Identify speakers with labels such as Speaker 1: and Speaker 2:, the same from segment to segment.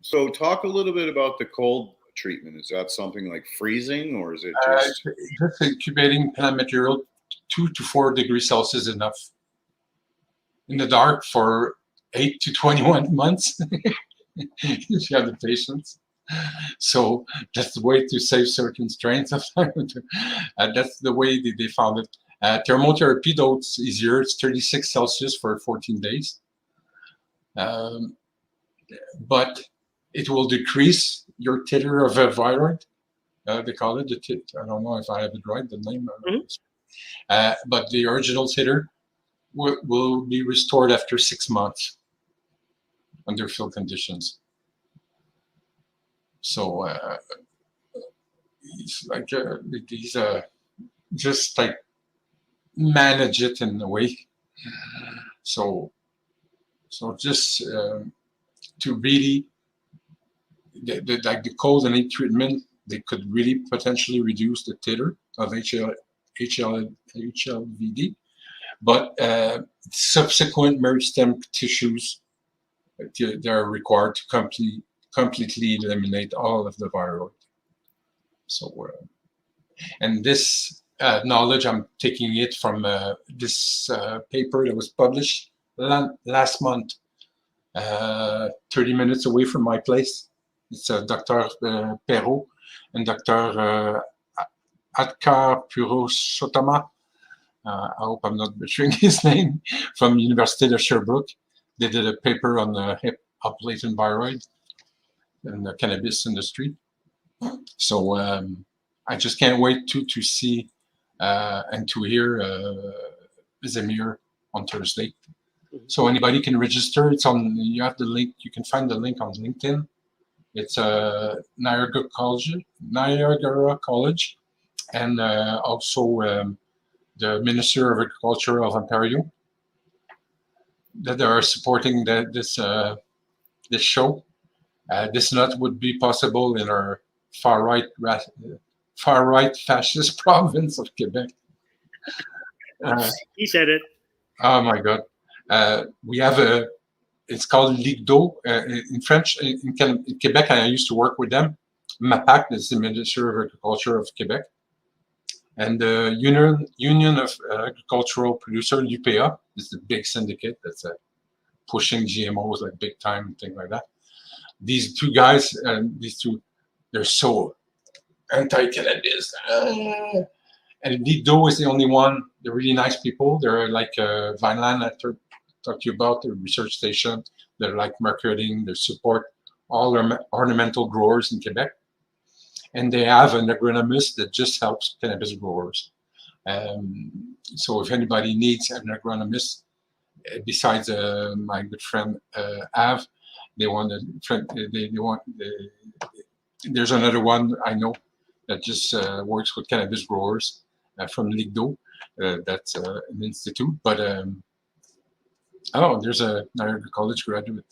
Speaker 1: So talk a little bit about the cold treatment. Is that something like freezing, or is it just
Speaker 2: just incubating plant material 2 to 4 degrees Celsius enough in the dark for 8 to 21 months if you have the patience. So that's the way to save certain strains of that's the way they found it. Thermotherapy, though, it's easier. It's 36 Celsius for 14 days. But it will decrease your titer of a viroid. They call it I don't know if I have it right, the name. But the original titer will be restored after 6 months under field conditions. So it's like these just like manage it in a way. So just to really like the cold and heat treatment, they could really potentially reduce the titer of HLVD, but subsequent meristem tissues they're required to completely eliminate all of the viroid. So and this knowledge, I'm taking it from this paper that was published last month, 30 minutes away from my place. It's Dr. Perrault and Dr. Adkar Purushotama. I hope I'm not butchering his name, from University of Sherbrooke. They did a paper on the hip latent viroid in the cannabis industry. So I just can't wait to see and to hear Zemir on Thursday. So anybody can register. It's on. You have the link. You can find the link on LinkedIn. It's Niagara College, and also the Minister of Agriculture of Ontario, that are supporting this show. This not would be possible in our far right fascist province of Quebec.
Speaker 3: He said it.
Speaker 2: Oh my God. We have it's called Ligue d'eau in French. In Quebec, I used to work with them. MAPAC, that's the Minister of Agriculture of Quebec. And the Union of Agricultural Producers, UPA, is the big syndicate that's pushing GMOs like big time and things like that. These two guys, they're so anti-cannabis. And Ligue d'eau is the only one. They're really nice people. They're like Vineland, I talked to you about, the research station. They're like marketing, they support all ornamental growers in Quebec. And they have an agronomist that just helps cannabis growers. So if anybody needs an agronomist, besides my good friend Av, there's another one I know that just works with cannabis growers from Ligue d'eau. That's an institute, but there's a Niagara College graduate.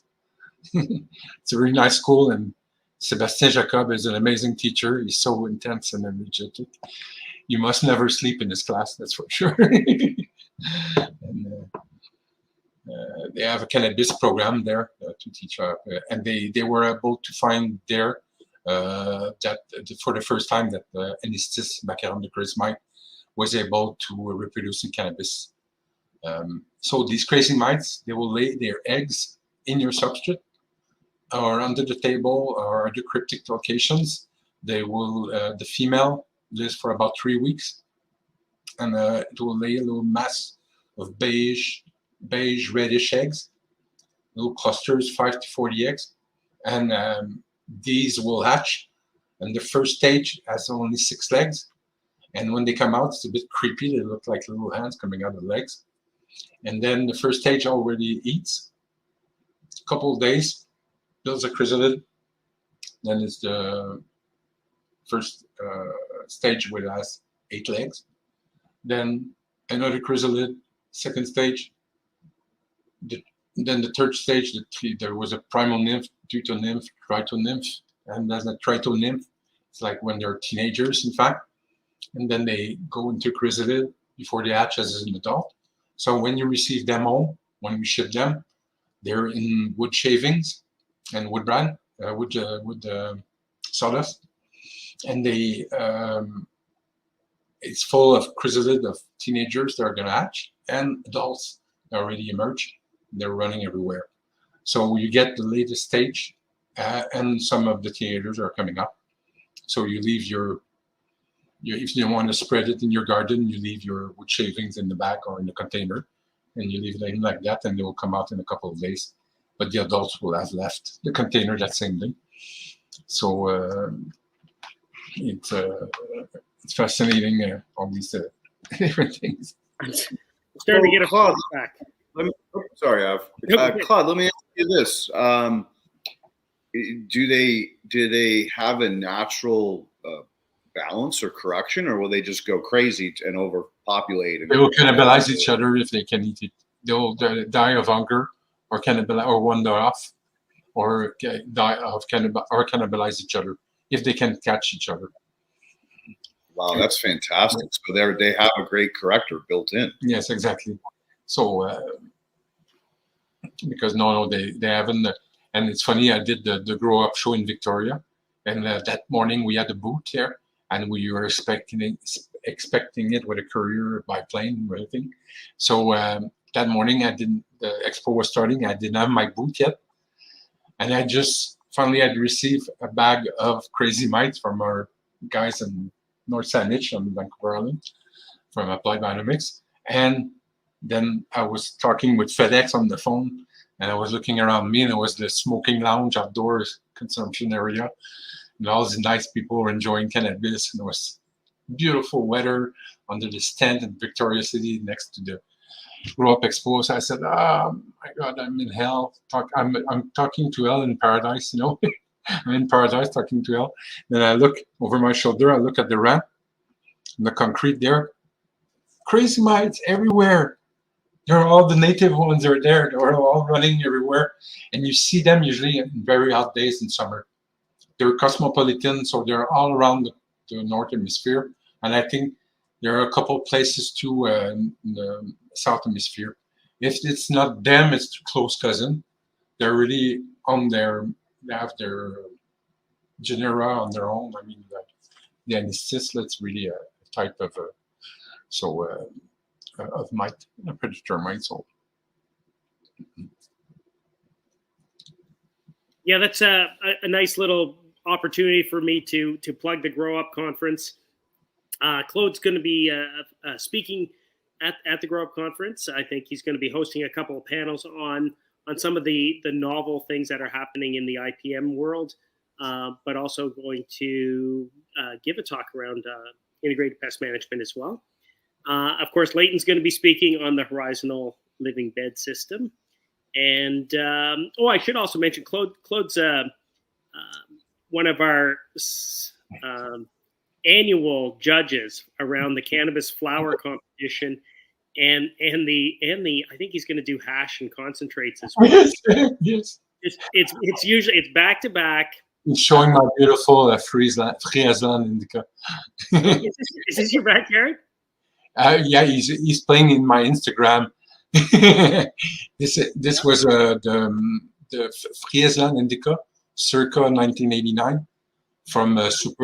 Speaker 2: It's a really nice school, and Sébastien Jacob is an amazing teacher. He's so intense and energetic. You must never sleep in his class, that's for sure. And, they have a cannabis program there to teach, and they were able to find there that for the first time that Anatis Bioprotection was able to reproduce in cannabis. So these crazy mites, they will lay their eggs in your substrate or under the table or other cryptic locations. They will, the female lives for about 3 weeks, and it will lay a little mass of beige reddish eggs, little clusters, 5 to 40 eggs, and these will hatch. And the first stage has only 6 legs, and when they come out, it's a bit creepy. They look like little hands coming out of the legs. And then the first stage already eats. A couple of days, builds a chrysalid. Then it's the first stage where it has 8 legs. Then another chrysalid, second stage. Then the third stage, there was a primal nymph, deutonymph, tritonymph, and there's a tritonymph. It's like when they're teenagers, in fact. And then they go into chrysalid before they hatch as an adult. So when you receive them home, when we ship them, they're in wood shavings and wood bran. sawdust, and they it's full of chrysalid of teenagers that are going to hatch and adults that already emerge. They're running everywhere. So you get the latest stage, and some of the teenagers are coming up. So you leave your if you want to spread it in your garden, you leave your wood shavings in the bag or in the container, and you leave it in like that, and they will come out in a couple of days. But the adults will have left the container that same day. So it's fascinating, all these different things.
Speaker 3: Starting to get a
Speaker 1: Claude
Speaker 3: back.
Speaker 1: Sorry, Claude, let me ask you this: do they have a natural balance or correction, or will they just go crazy and overpopulate?
Speaker 2: They will cannibalize each other if they can eat it. They will die of hunger, or cannibalize, or wander off, or die of cannibalize each other if they can catch each other.
Speaker 1: Wow, that's fantastic. So they have a great corrector built in.
Speaker 2: Yes, exactly. So because no, they haven't. And it's funny, I did the Grow Up show in Victoria, and that morning we had a booth there, and we were expecting it with a courier by plane and everything. So that morning, the expo was starting. I didn't have my booth yet, and I just finally had received a bag of crazy mites from our guys in North Sandwich on Vancouver Island from Applied Biodynamics. And then I was talking with FedEx on the phone, and I was looking around me, and it was the smoking lounge, outdoors consumption area, and all these nice people were enjoying cannabis, and it was beautiful weather under this tent in Victoria City next to the Grow Up Expo. So I said, "Oh my God, I'm in hell. I'm talking to hell in paradise, you know." I'm in paradise talking to hell. Then I look over my shoulder. I look at the ramp, and the concrete there. Crazy mites everywhere. They're all the native ones are there. They're all running everywhere, and you see them usually in very hot days in summer. They're cosmopolitan, so they're all around the North Hemisphere, and I think there are a couple places too in the South Hemisphere. If it's not them, it's a close cousin. They're really on their. They have their genera on their own. I mean, the Anatis, that's really a type of of mite, a predator mite. So,
Speaker 3: yeah, that's a nice little opportunity for me to plug the Grow Up conference. Claude's going to be speaking at the Grow Up conference. I think he's going to be hosting a couple of panels on some of the novel things that are happening in the IPM world, but also going to give a talk around integrated pest management as well. Of course, Leighton's going to be speaking on the horizontal living bed system. And, I should also mention Claude's one of our annual judges around the cannabis flower competition. And the I think he's going to do hash and concentrates as well.
Speaker 2: Yes.
Speaker 3: It's usually back to back.
Speaker 2: He's showing my beautiful Friesland indica.
Speaker 3: Is this your backyard?
Speaker 2: Yeah, he's playing in my Instagram. This was the Friesland indica circa 1989 from Super.